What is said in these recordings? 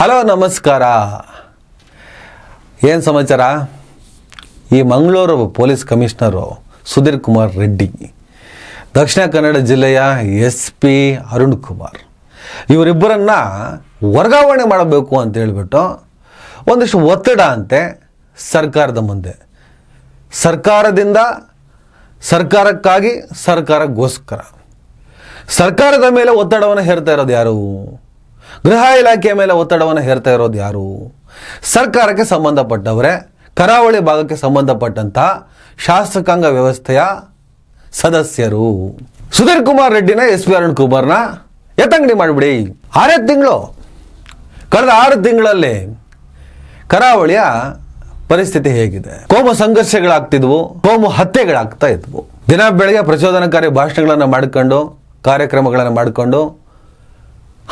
Hello ನಮಸ್ಕಾರ. ಏನು ಸಮಾಚಾರ? ಈ ಮಂಗಳೂರು ಪೊಲೀಸ್ ಕಮಿಷನರು ಸುಧೀರ್ ಕುಮಾರ್ ರೆಡ್ಡಿ, ದಕ್ಷಿಣ ಕನ್ನಡ ಜಿಲ್ಲೆಯ SP ಅರುಣ್ ಕುಮಾರ್, ಇವರಿಬ್ಬರನ್ನ ವರ್ಗಾವಣೆ ಮಾಡಬೇಕು ಅಂತ ಹೇಳಿಬಿಟ್ಟು ಒಂದಿಷ್ಟು ಒತ್ತಡ ಅಂತೆ ಸರ್ಕಾರದ ಮುಂದೆ. ಸರ್ಕಾರದಿಂದ ಸರ್ಕಾರಕ್ಕಾಗಿ, ಸರ್ಕಾರಕ್ಕೋಸ್ಕರ. ಸರ್ಕಾರದ ಮೇಲೆ ಒತ್ತಡವನ್ನು ಹೇರ್ತಾ ಇರೋದು ಯಾರು? ಗೃಹ ಇಲಾಖೆಯ ಮೇಲೆ ಒತ್ತಡವನ್ನು ಹೇರ್ತಾ ಇರೋದು ಯಾರು? ಸರ್ಕಾರಕ್ಕೆ ಸಂಬಂಧಪಟ್ಟವರೇ, ಕರಾವಳಿ ಭಾಗಕ್ಕೆ ಸಂಬಂಧಪಟ್ಟಂತಹ ಶಾಸಕಾಂಗ ವ್ಯವಸ್ಥೆಯ ಸದಸ್ಯರು. ಸುಧೀರ್ ಕುಮಾರ್ ರೆಡ್ಡಿನ SP ಅರುಣ್ ಕುಮಾರ್ನ ಎತ್ತಂಗಡಿ ಮಾಡಿಬಿಡಿ. 6 ತಿಂಗಳು, ಕಳೆದ 6 ತಿಂಗಳಲ್ಲಿ ಕರಾವಳಿಯ ಪರಿಸ್ಥಿತಿ ಹೇಗಿದೆ? ಕೋಮು ಸಂಘರ್ಷಗಳಾಗ್ತಿದ್ವು, ಕೋಮು ಹತ್ಯೆಗಳಾಗ್ತಾ ಇದ್ವು. ದಿನ ಬೆಳಗ್ಗೆ ಪ್ರಚೋದನಕಾರಿ ಭಾಷಣಗಳನ್ನು ಮಾಡಿಕೊಂಡು, ಕಾರ್ಯಕ್ರಮಗಳನ್ನು ಮಾಡಿಕೊಂಡು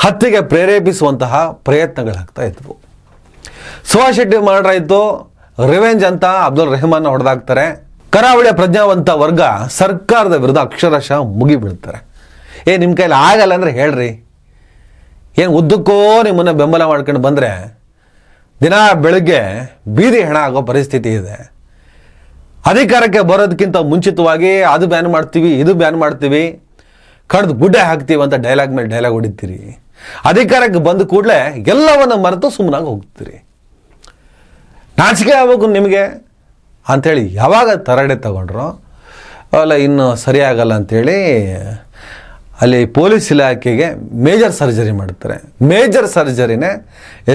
ಹತ್ಯೆಗೆ ಪ್ರೇರೇಪಿಸುವಂತಹ ಪ್ರಯತ್ನಗಳಾಗ್ತಾ ಇದ್ವು. ಸುಭಾಷ್ ಶೆಟ್ಟಿ ಮರ್ಡರ್ ಆಯಿತು, ರಿವೆಂಜ್ ಅಂತ ಅಬ್ದುಲ್ ರೆಹಮಾನ್ ಹೊಡೆದಾಕ್ತಾರೆ. ಕರಾವಳಿಯ ಪ್ರಜ್ಞಾವಂತ ವರ್ಗ ಸರ್ಕಾರದ ವಿರುದ್ಧ ಅಕ್ಷರಶಃ ಮುಗಿಬೀಳ್ತಾರೆ. ನಿಮ್ಮ ಕೈಲಿ ಆಗಲ್ಲ ಅಂದರೆ ಹೇಳ್ರಿ, ಏನು ಉದ್ದಕ್ಕೋ ನಿಮ್ಮನ್ನು ಬೆಂಬಲ ಮಾಡ್ಕೊಂಡು ಬಂದರೆ ದಿನ ಬೆಳಗ್ಗೆ ಬೀದಿ ಹೆಣ ಆಗೋ ಪರಿಸ್ಥಿತಿ ಇದೆ. ಅಧಿಕಾರಕ್ಕೆ ಬರೋದಕ್ಕಿಂತ ಮುಂಚಿತವಾಗಿ ಅದು ಬ್ಯಾನ್ ಮಾಡ್ತೀವಿ, ಇದು ಬ್ಯಾನ್ ಮಾಡ್ತೀವಿ, ಕಡ್ದು ಗುಡ್ಡೆ ಹಾಕ್ತೀವಿ ಅಂತ ಡೈಲಾಗ್ ಮೇಲೆ ಡೈಲಾಗ್ ಹೊಡಿತೀರಿ. ಅಧಿಕಾರಕ್ಕೆ ಬಂದ ಕೂಡಲೇ ಎಲ್ಲವನ್ನು ಮರೆತು ಸುಮ್ಮನಾಗಿ ಹೋಗ್ತೀರಿ. ನಾಚಿಕೆ ಆಗಬೇಕು ನಿಮಗೆ ಅಂಥೇಳಿ ಯಾವಾಗ ತರಡೆ ತಗೊಂಡ್ರು ಅಲ್ಲ, ಇನ್ನು ಸರಿಯಾಗಲ್ಲ ಅಂಥೇಳಿ ಅಲ್ಲಿ ಪೊಲೀಸ್ ಇಲಾಖೆಗೆ ಮೇಜರ್ ಸರ್ಜರಿ ಮಾಡ್ತಾರೆ. ಮೇಜರ್ ಸರ್ಜರಿನೇ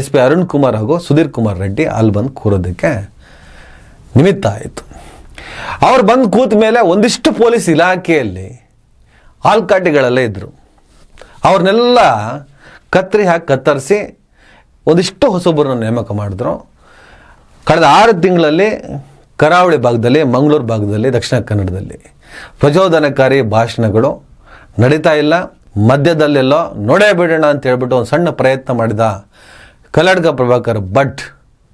SP ಅರುಣ್ ಕುಮಾರ್ ಹಾಗೂ ಸುಧೀರ್ ಕುಮಾರ್ ರೆಡ್ಡಿ ಅಲ್ಲಿ ಬಂದು ಕೂರೋದಕ್ಕೆ ನಿಮಿತ್ತ ಆಯಿತು. ಅವ್ರು ಬಂದು ಕೂತ ಮೇಲೆ ಒಂದಿಷ್ಟು ಪೊಲೀಸ್ ಇಲಾಖೆಯಲ್ಲಿ ಆಲ್ಕಾಟಿಗಳಲ್ಲೇ ಇದ್ದರು. ಅವ್ರನ್ನೆಲ್ಲ ಕತ್ತರಿ ಹಾಕಿ ಕತ್ತರಿಸಿ ಒಂದಿಷ್ಟು ಹೊಸಬರನ್ನು ನೇಮಕ ಮಾಡಿದ್ರು. ಕಳೆದ 6 ತಿಂಗಳಲ್ಲಿ ಕರಾವಳಿ ಭಾಗದಲ್ಲಿ, ಮಂಗಳೂರು ಭಾಗದಲ್ಲಿ, ದಕ್ಷಿಣ ಕನ್ನಡದಲ್ಲಿ ಪ್ರಚೋದನಕಾರಿ ಭಾಷಣಗಳು ನಡೀತಾ ಇಲ್ಲ. ಮಧ್ಯದಲ್ಲೆಲ್ಲೋ ನೋಡೇ ಬಿಡೋಣ ಅಂತ ಹೇಳ್ಬಿಟ್ಟು ಒಂದು ಸಣ್ಣ ಪ್ರಯತ್ನ ಮಾಡಿದ ಕಲ್ಲಡ್ಕ ಪ್ರಭಾಕರ್ ಭಟ್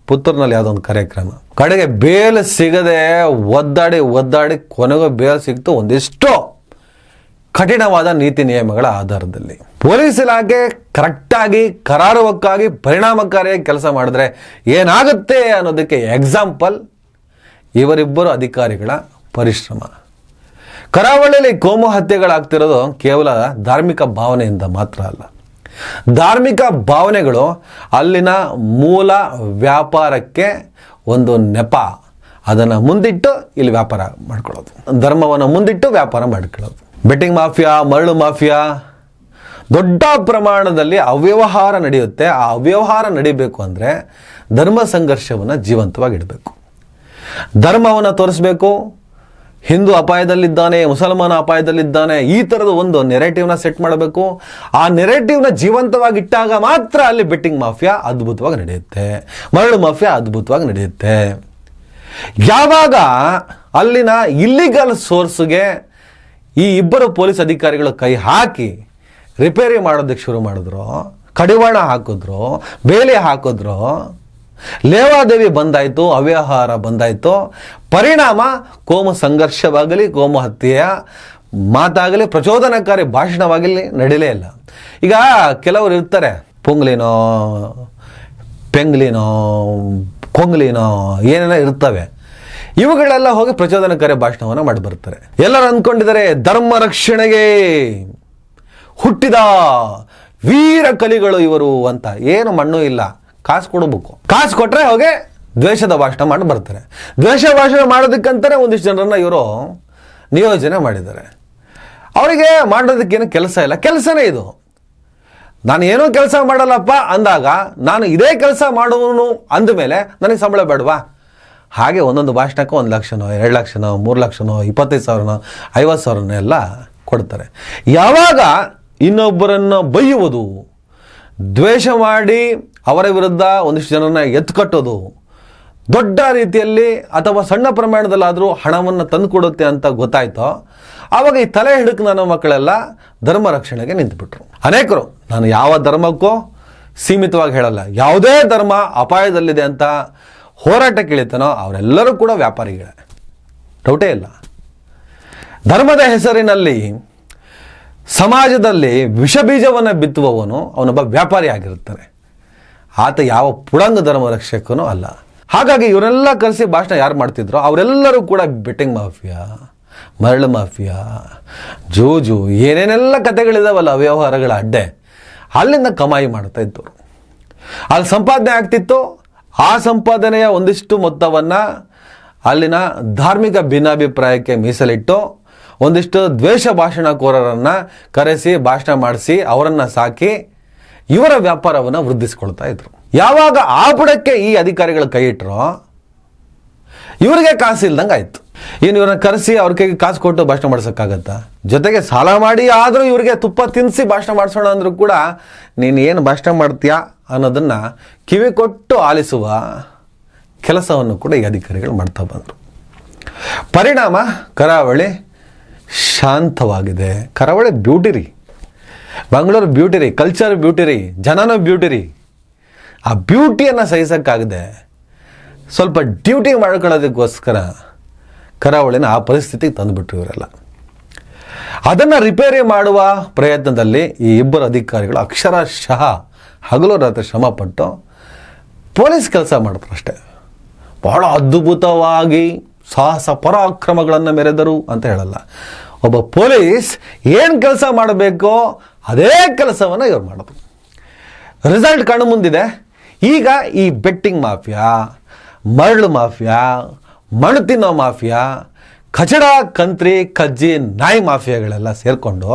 ಪುತ್ತೂರಿನಲ್ಲಿ ಯಾವುದೋ ಒಂದು ಕಾರ್ಯಕ್ರಮ, ಕಡೆಗೆ ಬೇಲ್ ಸಿಗದೆ ಒದ್ದಾಡಿ ಕೊನೆಗೂ ಬೇಲ್ ಸಿಕ್ತು ಒಂದಿಷ್ಟು ಕಠಿಣವಾದ ನೀತಿ ನಿಯಮಗಳ ಆಧಾರದಲ್ಲಿ. ಪೊಲೀಸ್ ಇಲಾಖೆ ಕರೆಕ್ಟಾಗಿ, ಕರಾರುವಕ್ಕಾಗಿ, ಪರಿಣಾಮಕಾರಿಯಾಗಿ ಕೆಲಸ ಮಾಡಿದ್ರೆ ಏನಾಗುತ್ತೆ ಅನ್ನೋದಕ್ಕೆ ಎಕ್ಸಾಂಪಲ್ ಇವರಿಬ್ಬರು ಅಧಿಕಾರಿಗಳ ಪರಿಶ್ರಮ. ಕರಾವಳಿಯಲ್ಲಿ ಕೋಮು ಹತ್ಯೆಗಳಾಗ್ತಿರೋದು ಕೇವಲ ಧಾರ್ಮಿಕ ಭಾವನೆಯಿಂದ ಮಾತ್ರ ಅಲ್ಲ. ಧಾರ್ಮಿಕ ಭಾವನೆಗಳು ಅಲ್ಲಿನ ಮೂಲ ವ್ಯಾಪಾರಕ್ಕೆ ಒಂದು ನೆಪ, ಅದನ್ನು ಮುಂದಿಟ್ಟು ಇಲ್ಲಿ ವ್ಯಾಪಾರ ಮಾಡ್ಕೊಳ್ಳೋದು, ಧರ್ಮವನ್ನು ಮುಂದಿಟ್ಟು ವ್ಯಾಪಾರ ಮಾಡ್ಕೊಳ್ಳೋದು. ಬೆಟ್ಟಿಂಗ್ ಮಾಫಿಯಾ, ಮರಳು ಮಾಫಿಯಾ, ದೊಡ್ಡ ಪ್ರಮಾಣದಲ್ಲಿ ಅವ್ಯವಹಾರ ನಡೆಯುತ್ತೆ. ಆ ಅವ್ಯವಹಾರ ನಡಿಬೇಕು ಅಂದರೆ ಧರ್ಮ ಸಂಘರ್ಷವನ್ನು ಜೀವಂತವಾಗಿಡಬೇಕು, ಧರ್ಮವನ್ನು ತೋರಿಸ್ಬೇಕು. ಹಿಂದೂ ಅಪಾಯದಲ್ಲಿದ್ದಾನೆ, ಮುಸಲ್ಮಾನ ಅಪಾಯದಲ್ಲಿದ್ದಾನೆ, ಈ ಥರದ ಒಂದು ನೆರೆಟಿವ್ನ ಸೆಟ್ ಮಾಡಬೇಕು. ಆ ನೆರೆಟಿವ್ನ ಜೀವಂತವಾಗಿಟ್ಟಾಗ ಮಾತ್ರ ಅಲ್ಲಿ ಬೆಟ್ಟಿಂಗ್ ಮಾಫಿಯಾ ಅದ್ಭುತವಾಗಿ ನಡೆಯುತ್ತೆ, ಮರಳು ಮಾಫಿಯಾ ಅದ್ಭುತವಾಗಿ ನಡೆಯುತ್ತೆ. ಯಾವಾಗ ಅಲ್ಲಿನ ಇಲ್ಲಿಗಲ್ ಸೋರ್ಸ್ಗೆ ಈ ಇಬ್ಬರು ಪೊಲೀಸ್ ಅಧಿಕಾರಿಗಳು ಕೈ ಹಾಕಿ ರಿಪೇರಿ ಮಾಡೋದಕ್ಕೆ ಶುರು ಮಾಡಿದ್ರು, ಕಡಿವಾಣ ಹಾಕಿದ್ರು, ಬೇಲಿ ಹಾಕಿದ್ರು, ಲೇವಾದೇವಿ ಬಂದಾಯಿತು, ಅವ್ಯವಹಾರ ಬಂದಾಯಿತು. ಪರಿಣಾಮ ಕೋಮು ಸಂಘರ್ಷವಾಗಲಿ, ಕೋಮು ಹತ್ಯೆಯ ಮಾತಾಗಲಿ, ಪ್ರಚೋದನಕಾರಿ ಭಾಷಣವಾಗಲಿ ನಡೀಲೇ ಇಲ್ಲ. ಈಗ ಕೆಲವರು ಇರ್ತಾರೆ, ಪೊಂಗ್ಲಿನೋ, ಪೆಂಗ್ಲಿನೋ, ಕೊಂಗ್ಲಿನೋ ಏನೇನೋ ಇರ್ತವೆ. ಇವುಗಳೆಲ್ಲ ಹೋಗಿ ಪ್ರಚೋದನಕಾರಿ ಭಾಷಣವನ್ನು ಮಾಡಿ ಬರ್ತಾರೆ. ಎಲ್ಲರೂ ಅಂದ್ಕೊಂಡಿದ್ದಾರೆ ಧರ್ಮ ರಕ್ಷಣೆಗೆ ಹುಟ್ಟಿದ ವೀರ ಕಲಿಗಳು ಇವರು ಅಂತ. ಏನು ಮಣ್ಣು ಇಲ್ಲ, ಕಾಸು ಕೊಡಬೇಕು. ಕಾಸು ಕೊಟ್ಟರೆ ಹೋಗಿ ದ್ವೇಷದ ಭಾಷಣ ಮಾಡಿ ಬರ್ತಾರೆ. ದ್ವೇಷ ಭಾಷಣ ಮಾಡೋದಕ್ಕಂತಾನೆ ಒಂದಿಷ್ಟು ಜನರನ್ನ ಇವರು ನಿಯೋಜನೆ ಮಾಡಿದ್ದಾರೆ. ಅವರಿಗೆ ಮಾಡೋದಕ್ಕೇನು ಕೆಲಸ ಇಲ್ಲ, ಕೆಲಸನೇ ಇದು. ನಾನು ಏನೂ ಕೆಲಸ ಮಾಡಲ್ಲಪ್ಪ ಅಂದಾಗ ನಾನು ಇದೇ ಕೆಲಸ ಮಾಡುವನು ಅಂದಮೇಲೆ ನನಗೆ ಸಂಬಳ ಬೇಡವಾ? ಹಾಗೆ ಒಂದೊಂದು ಭಾಷಣಕ್ಕೂ 1 ಲಕ್ಷನೋ, 2 ಲಕ್ಷನೋ, 3 ಲಕ್ಷನೋ, 25,000ನೋ, 50,000ನೋ ಎಲ್ಲ ಕೊಡ್ತಾರೆ. ಯಾವಾಗ ಇನ್ನೊಬ್ಬರನ್ನು ಬೈಯುವುದು, ದ್ವೇಷ ಮಾಡಿ ಅವರ ವಿರುದ್ಧ ಒಂದಿಷ್ಟು ಜನರನ್ನ ಎತ್ಕಟ್ಟೋದು ದೊಡ್ಡ ರೀತಿಯಲ್ಲಿ ಅಥವಾ ಸಣ್ಣ ಪ್ರಮಾಣದಲ್ಲಾದರೂ ಹಣವನ್ನು ತಂದುಕೊಡುತ್ತೆ ಅಂತ ಗೊತ್ತಾಯ್ತೋ, ಆವಾಗ ಈ ತಲೆ ಹಿಡುಕು ನನ್ನ ಮಕ್ಕಳೆಲ್ಲ ಧರ್ಮ ರಕ್ಷಣೆಗೆ ನಿಂತುಬಿಟ್ರು. ಅನೇಕರು, ನಾನು ಯಾವ ಧರ್ಮಕ್ಕೂ ಸೀಮಿತವಾಗಿ ಹೇಳಲ್ಲ, ಯಾವುದೇ ಧರ್ಮ ಅಪಾಯದಲ್ಲಿದೆ ಅಂತ ಹೋರಾಟಕ್ಕೆ ಇಳಿತಾನೋ ಅವರೆಲ್ಲರೂ ಕೂಡ ವ್ಯಾಪಾರಿಗಳೇ, ಡೌಟೇ ಇಲ್ಲ. ಧರ್ಮದ ಹೆಸರಿನಲ್ಲಿ ಸಮಾಜದಲ್ಲಿ ವಿಷಬೀಜವನ್ನು ಬಿತ್ತುವವನು ಅವನೊಬ್ಬ ವ್ಯಾಪಾರಿ ಆಗಿರ್ತಾನೆ. ಆತ ಯಾವ ಪುಡಂಗ ಧರ್ಮ ರಕ್ಷಕನೂ ಅಲ್ಲ. ಹಾಗಾಗಿ ಇವರೆಲ್ಲ ಕರೆಸಿ ಭಾಷಣ ಯಾರು ಮಾಡ್ತಿದ್ರು ಅವರೆಲ್ಲರೂ ಕೂಡ ಬೆಟ್ಟಿಂಗ್ ಮಾಫಿಯಾ, ಮರಳು ಮಾಫಿಯಾ, ಜೂಜು, ಏನೇನೆಲ್ಲ ಕಥೆಗಳಿದಾವಲ್ಲ ಅವ್ಯವಹಾರಗಳ ಅಡ್ಡೆ, ಅಲ್ಲಿಂದ ಕಮಾಯಿ ಮಾಡ್ತಾ ಇದ್ದವರು. ಅಲ್ಲಿ ಸಂಪಾದನೆ ಆಗ್ತಿತ್ತು. ಆ ಸಂಪಾದನೆಯ ಒಂದಿಷ್ಟು ಮೊತ್ತವನ್ನು ಅಲ್ಲಿನ ಧಾರ್ಮಿಕ ಭಿನ್ನಾಭಿಪ್ರಾಯಕ್ಕೆ ಮೀಸಲಿಟ್ಟು ಒಂದಿಷ್ಟು ದ್ವೇಷ ಭಾಷಣಕೋರರನ್ನು ಕರೆಸಿ ಭಾಷಣ ಮಾಡಿಸಿ ಅವರನ್ನು ಸಾಕಿ ಇವರ ವ್ಯಾಪಾರವನ್ನು ವೃದ್ಧಿಸ್ಕೊಳ್ತಾ ಇದ್ರು. ಯಾವಾಗ ಆ ಬುಡಕ್ಕೆ ಈ ಅಧಿಕಾರಿಗಳು ಕೈ ಇಟ್ಟರೋ ಇವರಿಗೆ ಕಾಸು ಇಲ್ದಂಗೆ ಆಯಿತು. ಇನ್ನು ಇವ್ರನ್ನ ಕರೆಸಿ ಅವ್ರ ಕೈಗೆ ಕಾಸು ಕೊಟ್ಟು ಭಾಷಣ ಮಾಡ್ಸೋಕ್ಕಾಗತ್ತಾ? ಜೊತೆಗೆ ಸಾಲ ಮಾಡಿ ಆದರೂ ಇವರಿಗೆ ತುಪ್ಪ ತಿನ್ನಿಸಿ ಭಾಷಣ ಮಾಡಿಸೋಣ ಅಂದರೂ ಕೂಡ ನೀನು ಏನು ಭಾಷಣ ಮಾಡ್ತೀಯಾ ಅನ್ನೋದನ್ನು ಕಿವಿ ಕೊಟ್ಟು ಆಲಿಸುವ ಕೆಲಸವನ್ನು ಕೂಡ ಈ ಅಧಿಕಾರಿಗಳು ಮಾಡ್ತಾ ಬಂದರು. ಪರಿಣಾಮ ಕರಾವಳಿ ಶಾಂತವಾಗಿದೆ. ಕರಾವಳಿ ಬ್ಯೂಟಿ ರೀ, ಬೆಂಗಳೂರು ಬ್ಯೂಟಿ ರೀ, ಕಲ್ಚರ್ ಬ್ಯೂಟಿ ರೀ, ಜನನೂ ಬ್ಯೂಟಿ ರೀ. ಆ ಬ್ಯೂಟಿಯನ್ನು ಸಹಿಸೋಕ್ಕಾಗದೆ ಸ್ವಲ್ಪ ಡ್ಯೂಟಿ ಮಾಡ್ಕೊಳ್ಳೋದಕ್ಕೋಸ್ಕರ ಕರಾವಳಿನ ಆ ಪರಿಸ್ಥಿತಿಗೆ ತಂದುಬಿಟ್ರು ಇವರೆಲ್ಲ. ಅದನ್ನು ರಿಪೇರಿ ಮಾಡುವ ಪ್ರಯತ್ನದಲ್ಲಿ ಈ ಇಬ್ಬರು ಅಧಿಕಾರಿಗಳು ಅಕ್ಷರಶಃ ಹಗಲು ರಾತ್ರಿ ಶ್ರಮಪಟ್ಟು ಪೊಲೀಸ್ ಕೆಲಸ ಮಾಡ್ತಾರೆ ಅಷ್ಟೇ. ಬಹಳ ಅದ್ಭುತವಾಗಿ ಸಾಹಸ ಪರಾಕ್ರಮಗಳನ್ನು ಮೆರೆದರು ಅಂತ ಹೇಳಲ್ಲ. ಒಬ್ಬ ಪೊಲೀಸ್ ಏನು ಕೆಲಸ ಮಾಡಬೇಕೋ ಅದೇ ಕೆಲಸವನ್ನು ಇವ್ರು ಮಾಡೋದು. ರಿಸಲ್ಟ್ ಕಣ್ಣು ಮುಂದಿದೆ. ಈಗ ಈ ಬೆಟ್ಟಿಂಗ್ ಮಾಫಿಯಾ, ಮರಳು ಮಾಫಿಯಾ, ಮಣ್ಣು ತಿನ್ನೋ ಮಾಫಿಯಾ, ಕಚಡ, ಕಂತ್ರಿ, ಕಜ್ಜಿ, ನಾಯಿ ಮಾಫಿಯಾಗಳೆಲ್ಲ ಸೇರಿಕೊಂಡು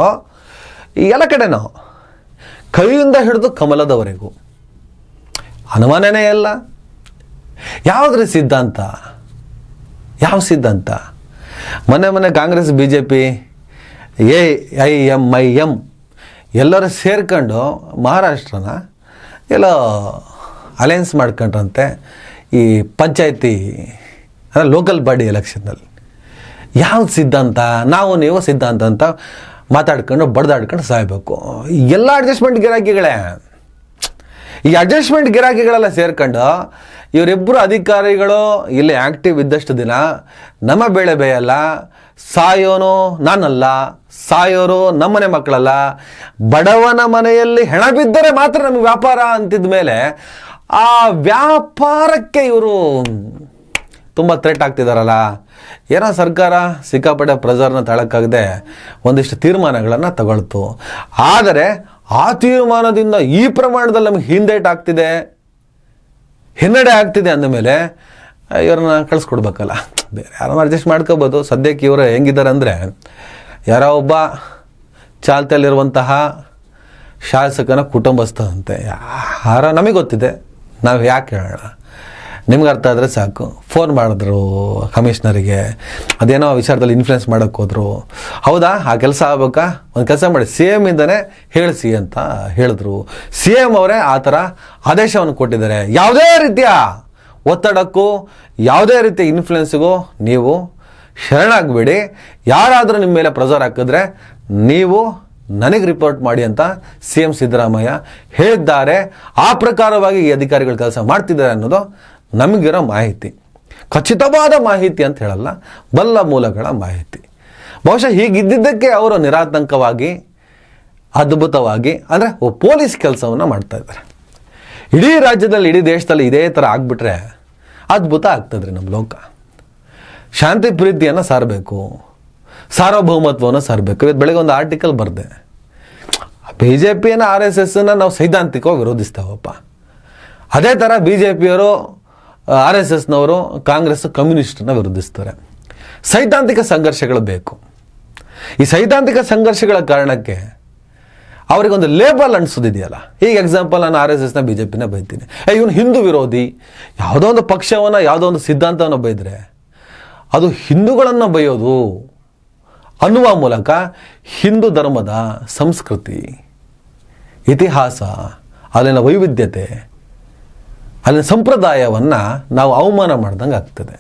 ಈ ಎಲ್ಲ ಕಡೆನೂ ಕೈಯಿಂದ ಹಿಡಿದು ಕಮಲದವರೆಗೂ ಅನುಮಾನನೇ ಇಲ್ಲ. ಯಾವುದ್ರ ಸಿದ್ಧಾಂತ? ಯಾವ ಸಿದ್ಧಾಂತ? ಮೊನ್ನೆ ಕಾಂಗ್ರೆಸ್ BJP AIMIM ಎಲ್ಲರೂ ಸೇರ್ಕೊಂಡು ಮಹಾರಾಷ್ಟ್ರನ ಎಲ್ಲೋ ಅಲಯನ್ಸ್ ಮಾಡ್ಕೊಂಡ್ರಂತೆ ಈ ಪಂಚಾಯತಿ ಅಂದರೆ ಲೋಕಲ್ ಬಾಡಿ ಎಲೆಕ್ಷನ್ನಲ್ಲಿ. ಯಾವ್ದು ಸಿದ್ಧಾಂತ? ನಾವು ನೀವು ಸಿದ್ಧಾಂತ ಅಂತ ಮಾತಾಡ್ಕೊಂಡು ಬಡ್ದಾಡ್ಕೊಂಡು ಸಾಯಬೇಕು. ಎಲ್ಲ ಅಡ್ಜಸ್ಟ್ಮೆಂಟ್ ಗಿರಾಕಿಗಳೇ. ಈ ಅಡ್ಜಸ್ಟ್ಮೆಂಟ್ ಗಿರಾಕಿಗಳೆಲ್ಲ ಸೇರ್ಕೊಂಡು ಇವರಿಬ್ಬರು ಅಧಿಕಾರಿಗಳು ಇಲ್ಲಿ ಆ್ಯಕ್ಟಿವ್ ಇದ್ದಷ್ಟು ದಿನ ನಮ್ಮ ಬೆಳೆ ಬೇಯಲ್ಲ, ಸಾಯೋನು ನಾನಲ್ಲ, ಸಾಯೋರು ನಮ್ಮನೆ ಮಕ್ಕಳಲ್ಲ, ಬಡವನ ಮನೆಯಲ್ಲಿ ಹೆಣ ಬಿದ್ದರೆ ಮಾತ್ರ ನಮಗೆ ವ್ಯಾಪಾರ ಅಂತಿದ್ದ ಮೇಲೆ ಆ ವ್ಯಾಪಾರಕ್ಕೆ ಇವರು ತುಂಬ ಥ್ರೆಟ್ ಆಗ್ತಿದಾರಲ್ಲ. ಏನೋ ಸರ್ಕಾರ ಸಿಕ್ಕಾಪಟ್ಟೆ ಪ್ರೆಸರ್ನ ತಾಳಕ್ಕಾಗದೆ ಒಂದಿಷ್ಟು ತೀರ್ಮಾನಗಳನ್ನು ತಗೊಳ್ತು. ಆದರೆ ಆ ತೀರ್ಮಾನದಿಂದ ಈ ಪ್ರಮಾಣದಲ್ಲಿ ನಮಗೆ ಹಿಂದೇಟ್ ಆಗ್ತಿದೆ, ಹಿನ್ನಡೆ ಆಗ್ತಿದೆ ಅಂದಮೇಲೆ ಇವ್ರನ್ನ ಕಳಿಸ್ಕೊಡ್ಬೇಕಲ್ಲ. ಬೇರೆ ಯಾರನ್ನ ಅಡ್ಜಸ್ಟ್ ಮಾಡ್ಕೋಬೋದು. ಸದ್ಯಕ್ಕೆ ಇವರು ಹೆಂಗಿದ್ದಾರೆ ಅಂದರೆ ಯಾರೋ ಒಬ್ಬ ಚಾಲ್ತಿಯಲ್ಲಿರುವಂತಹ ಶಾಸಕನ ಕುಟುಂಬಸ್ಥಂತೆ. ಯಾರೋ ನಮಗೆ ಗೊತ್ತಿದೆ, ನಾವು ಯಾಕೆ ಹೇಳೋಣ, ನಿಮ್ಗೆ ಅರ್ಥ ಆದರೆ ಸಾಕು. ಫೋನ್ ಮಾಡಿದ್ರು ಕಮಿಷನರಿಗೆ, ಅದೇನೋ ವಿಚಾರದಲ್ಲಿ ಇನ್ಫ್ಲುಯೆನ್ಸ್ ಮಾಡೋಕ್ಕೆ ಹೋದ್ರು. ಹೌದಾ, ಆ ಕೆಲಸ ಆಗ್ಬೇಕಾ, ಒಂದು ಕೆಲಸ ಮಾಡಿ CM ಇಂದನೇ ಹೇಳಿಸಿ ಅಂತ ಹೇಳಿದ್ರು. CM ಅವರೇ ಆ ಥರ ಆದೇಶವನ್ನು ಕೊಟ್ಟಿದ್ದಾರೆ. ಯಾವುದೇ ರೀತಿಯ ಒತ್ತಡಕ್ಕೂ ಯಾವುದೇ ರೀತಿಯ ಇನ್ಫ್ಲುಯೆನ್ಸ್ಗೂ ನೀವು ಶರಣಾಗಬೇಡಿ. ಯಾರಾದರೂ ನಿಮ್ಮ ಮೇಲೆ ಪ್ರೆಸರ್ ಹಾಕಿದ್ರೆ ನೀವು ನನಗೆ ರಿಪೋರ್ಟ್ ಮಾಡಿ ಅಂತ CM ಸಿದ್ದರಾಮಯ್ಯ ಹೇಳಿದ್ದಾರೆ. ಆ ಪ್ರಕಾರವಾಗಿ ಈ ಅಧಿಕಾರಿಗಳು ಕೆಲಸ ಮಾಡ್ತಿದ್ದಾರೆ ಅನ್ನೋದು ನಮಗಿರೋ ಮಾಹಿತಿ. ಖಚಿತವಾದ ಮಾಹಿತಿ ಅಂತ ಹೇಳಲ್ಲ, ಬಲ್ಲ ಮೂಲಗಳ ಮಾಹಿತಿ. ಬಹುಶಃ ಹೀಗಿದ್ದಕ್ಕೆ ಅವರು ನಿರಾತಂಕವಾಗಿ ಅದ್ಭುತವಾಗಿ ಅಂದರೆ ಪೊಲೀಸ್ ಕೆಲಸವನ್ನು ಮಾಡ್ತಾ ಇದ್ದಾರೆ. ಇಡೀ ರಾಜ್ಯದಲ್ಲಿ, ಇಡೀ ದೇಶದಲ್ಲಿ ಇದೇ ಥರ ಆಗಿಬಿಟ್ರೆ ಅದ್ಭುತ ಆಗ್ತದ್ರಿ ನಮ್ಮ ಲೋಕ. ಶಾಂತಿ ಪ್ರೀತಿಯನ್ನು ಸಾರಬೇಕು, ಸಾರ್ವಭೌಮತ್ವವನ್ನು ಸಾರಬೇಕು. ಇವತ್ತು ಬೆಳಗ್ಗೆ ಒಂದು ಆರ್ಟಿಕಲ್ ಬರೆದೆ, BJPಯನ್ನು RSSನ ನಾವು ಸೈದ್ಧಾಂತಿಕವಾಗಿ ವಿರೋಧಿಸ್ತೇವಪ್ಪ. ಅದೇ ಥರ BJPಯವರು RSSನವರು ಕಾಂಗ್ರೆಸ್ ಕಮ್ಯುನಿಸ್ಟನ್ನ ವಿರೋಧಿಸ್ತಾರೆ. ಸೈದ್ಧಾಂತಿಕ ಸಂಘರ್ಷಗಳು ಬೇಕು. ಈ ಸೈದ್ಧಾಂತಿಕ ಸಂಘರ್ಷಗಳ ಕಾರಣಕ್ಕೆ ಅವರಿಗೊಂದು ಲೇಬಲ್ ಅನಿಸೋದಿದೆಯಲ್ಲ. ಈಗ ಎಕ್ಸಾಂಪಲ್, ನಾನು RSSನ BJPನ ಬೈತೀನಿ, ಇವನು ಹಿಂದೂ ವಿರೋಧಿ. ಯಾವುದೋ ಒಂದು ಪಕ್ಷವನ್ನು, ಯಾವುದೋ ಒಂದು ಸಿದ್ಧಾಂತವನ್ನು ಬೈದರೆ ಅದು ಹಿಂದೂಗಳನ್ನು ಬೈಯೋದು ಅನ್ನುವ ಮೂಲಕ ಹಿಂದೂ ಧರ್ಮದ ಸಂಸ್ಕೃತಿ, ಇತಿಹಾಸ, ಅಲ್ಲಿನ ವೈವಿಧ್ಯತೆ, ಅಲ್ಲಿನ ಸಂಪ್ರದಾಯವನ್ನು ನಾವು ಅವಮಾನ ಮಾಡ್ದಂಗೆ ಆಗ್ತದೆ.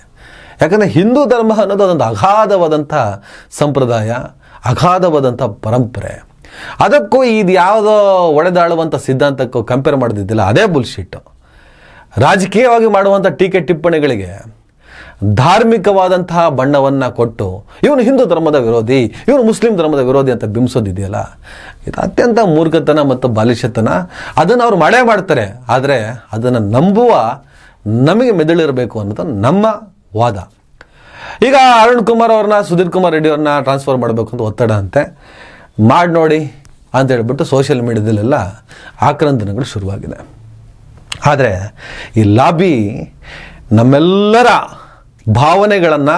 ಯಾಕಂದರೆ ಹಿಂದೂ ಧರ್ಮ ಅನ್ನೋದು ಅದೊಂದು ಅಗಾಧವಾದಂಥ ಸಂಪ್ರದಾಯ, ಅಗಾಧವಾದಂಥ ಪರಂಪರೆ. ಅದಕ್ಕೂ ಇದು ಯಾವುದೋ ಒಡೆದಾಳುವಂಥ ಸಿದ್ಧಾಂತಕ್ಕೂ ಕಂಪೇರ್ ಮಾಡೋದಿದ್ದಿಲ್ಲ, ಅದೇ ಬುಲ್ಶಿಟ್ಟು. ರಾಜಕೀಯವಾಗಿ ಮಾಡುವಂಥ ಟೀಕೆ ಟಿಪ್ಪಣಿಗಳಿಗೆ ಧಾರ್ಮಿಕವಾದಂತಹ ಬಣ್ಣವನ್ನು ಕೊಟ್ಟು ಇವನು ಹಿಂದೂ ಧರ್ಮದ ವಿರೋಧಿ, ಇವನು ಮುಸ್ಲಿಂ ಧರ್ಮದ ವಿರೋಧಿ ಅಂತ ಬಿಂಬಿಸೋದಿದೆಯಲ್ಲ, ಇದು ಅತ್ಯಂತ ಮೂರ್ಖತನ ಮತ್ತು ಬಾಲಿಶತನ. ಅದನ್ನು ಅವ್ರು ಮಾಡೇ ಮಾಡ್ತಾರೆ. ಆದರೆ ಅದನ್ನು ನಂಬುವ ನಮಗೆ ಮೆದುಳಿರಬೇಕು ಅನ್ನೋದು ನಮ್ಮ ವಾದ. ಈಗ ಅರುಣ್ ಕುಮಾರ್ ಅವ್ರನ್ನ, ಸುಧೀರ್ ಕುಮಾರ್ ರೆಡ್ಡಿ ಅವ್ರನ್ನ ಟ್ರಾನ್ಸ್ಫರ್ ಮಾಡಬೇಕು ಅಂತ ಒತ್ತಡ ಅಂತೆ. ಮಾಡಿ ನೋಡಿ ಅಂತ ಹೇಳ್ಬಿಟ್ಟು ಸೋಷಿಯಲ್ ಮೀಡಿಯಾದಲ್ಲೆಲ್ಲ ಆಕ್ರಂದನಗಳು ಶುರುವಾಗಿದೆ. ಆದರೆ ಈ ಲಾಬಿ ನಮ್ಮೆಲ್ಲರ ಭಾವನೆಗಳನ್ನು,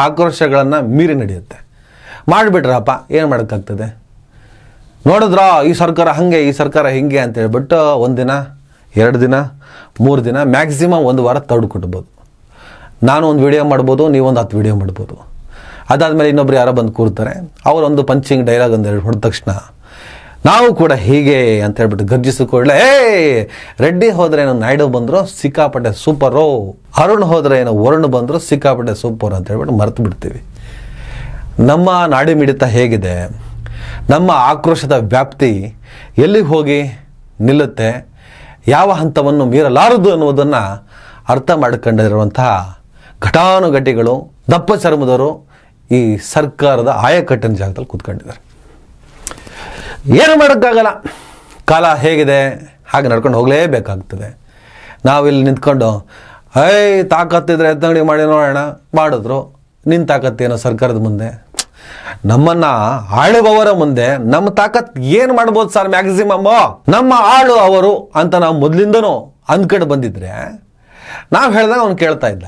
ಆಕ್ರೋಶಗಳನ್ನು ಮೀರಿ ನಡೆಯುತ್ತೆ. ಮಾಡಿಬಿಟ್ರಪ್ಪ, ಏನು ಮಾಡೋಕ್ಕಾಗ್ತದೆ? ನೋಡಿದ್ರಾ ಈ ಸರ್ಕಾರ ಹಾಗೆ, ಈ ಸರ್ಕಾರ ಹಿಂಗೆ ಅಂತ ಹೇಳ್ಬಿಟ್ಟು 1 ದಿನ, 2 ದಿನ, 3 ದಿನ, ಮ್ಯಾಕ್ಸಿಮಮ್ 1 ವಾರ ತಡ್ಕೊಟ್ಬೋದು. ನಾನು ಒಂದು ವಿಡಿಯೋ ಮಾಡ್ಬೋದು, ನೀವೊಂದು 10 ವಿಡಿಯೋ ಮಾಡ್ಬೋದು. ಅದಾದಮೇಲೆ ಇನ್ನೊಬ್ರು ಯಾರೋ ಬಂದು ಕೂರ್ತಾರೆ, ಅವರೊಂದು ಪಂಚಿಂಗ್ ಡೈಲಾಗ್ ಒಂದೆರಡು ಹೊಡೆದ ತಕ್ಷಣ ನಾವು ಕೂಡ ಹೀಗೆ ಅಂತ ಹೇಳ್ಬಿಟ್ಟು ಗರ್ಜಿಸಿ ಕೂಡಲೇ ರೆಡ್ಡಿ ಹೋದ್ರೆ ಏನೋ ನಾಯ್ಡು ಬಂದರು ಸಿಕ್ಕಾಪಟ್ಟೆ ಸೂಪರು, ಅರುಣ್ ಹೋದ್ರೆ ಏನೋ ವರುಣ್ ಬಂದರು ಸಿಕ್ಕಾಪಟ್ಟೆ ಸೂಪರ್ ಅಂತ ಹೇಳ್ಬಿಟ್ಟು ಮರೆತು ಬಿಡ್ತೀವಿ. ನಮ್ಮ ನಾಡಿ ಮಿಡಿತ ಹೇಗಿದೆ, ನಮ್ಮ ಆಕ್ರೋಶದ ವ್ಯಾಪ್ತಿ ಎಲ್ಲಿಗೆ ಹೋಗಿ ನಿಲ್ಲುತ್ತೆ, ಯಾವ ಹಂತವನ್ನು ಮೀರಲಾರದು ಅನ್ನುವುದನ್ನು ಅರ್ಥ ಮಾಡಿಕೊಂಡಿರುವಂತಹ ಘಟಾನುಘಟಿಗಳು, ದಪ್ಪ ಚರ್ಮದವರು ಈ ಸರ್ಕಾರದ ಆಯಕಟ್ಟಿನ ಜಾಗದಲ್ಲಿ ಕೂತ್ಕೊಂಡಿದ್ದಾರೆ. ಏನು ಮಾಡೋಕ್ಕಾಗಲ್ಲ. ಕಾಲ ಹೇಗಿದೆ ಹಾಗೆ ನಡ್ಕೊಂಡು ಹೋಗಲೇಬೇಕಾಗ್ತದೆ. ನಾವಿಲ್ಲಿ ನಿಂತ್ಕೊಂಡು ತಾಕತ್ತಿದ್ರೆ ಎತ್ತಂಗಡಿ ಮಾಡಿ ನೋಡೋಣ ಮಾಡಿದ್ರು. ನಿನ್ನ ತಾಕತ್ತೇನೋ ಸರ್ಕಾರದ ಮುಂದೆ, ನಮ್ಮನ್ನು ಆಳುವವರ ಮುಂದೆ ನಮ್ಮ ತಾಕತ್ ಏನು ಮಾಡ್ಬೋದು ಸರ್? ಮ್ಯಾಕ್ಸಿಮಮ್ಮು ನಮ್ಮ ಆಳು ಅವರು ಅಂತ ನಾವು ಮೊದಲಿಂದನೂ ಅಂದ್ಕೊಂಡು ಬಂದಿದ್ರೆ ನಾವು ಹೇಳಿದಾಗ ಅವ್ನು ಕೇಳ್ತಾ ಇದ್ದ.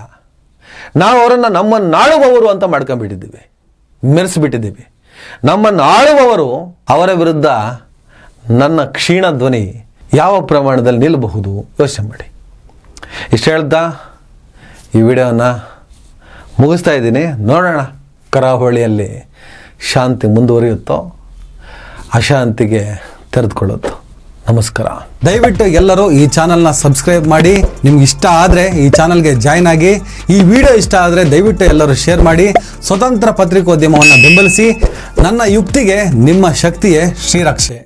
ನಾವು ಅವರನ್ನು ನಮ್ಮನ್ನು ಆಳುವವರು ಅಂತ ಮಾಡ್ಕೊಂಡ್ಬಿಟ್ಟಿದ್ದೀವಿ, ಮೆರೆಸಿಬಿಟ್ಟಿದ್ದೀವಿ. ನಮ್ಮನ್ನು ಆಳುವವರು ಅವರ ವಿರುದ್ಧ ನನ್ನ ಕ್ಷೀಣ ಧ್ವನಿ ಯಾವ ಪ್ರಮಾಣದಲ್ಲಿ ನಿಲ್ಲಬಹುದು ಯೋಚನೆ ಮಾಡಿ. ಇಷ್ಟು ಹೇಳ್ತಾ ಈ ವಿಡಿಯೋನ ಮುಗಿಸ್ತಾ ಇದ್ದೀನಿ. ನೋಡೋಣ ಕರಾವಳಿಯಲ್ಲಿ ಶಾಂತಿ ಮುಂದುವರಿಯುತ್ತೋ ಅಶಾಂತಿಗೆ ತೆರೆದುಕೊಳ್ಳುತ್ತೋ. ನಮಸ್ಕಾರ. ದಯವಿಟ್ಟು ಎಲ್ಲರೂ ಈ ಚಾನಲ್ನ ಸಬ್ಸ್ಕ್ರೈಬ್ ಮಾಡಿ. ನಿಮ್ಗೆ ಇಷ್ಟ ಆದರೆ ಈ ಚಾನಲ್ಗೆ ಜಾಯ್ನ್ ಆಗಿ. ಈ ವಿಡಿಯೋ ಇಷ್ಟ ಆದರೆ ದಯವಿಟ್ಟು ಎಲ್ಲರೂ ಶೇರ್ ಮಾಡಿ. ಸ್ವತಂತ್ರ ಪತ್ರಿಕೋದ್ಯಮವನ್ನು ಬೆಂಬಲಿಸಿ. ನನ್ನ ಯುಕ್ತಿಗೆ ನಿಮ್ಮ ಶಕ್ತಿಯೇ ಶ್ರೀರಕ್ಷೆ.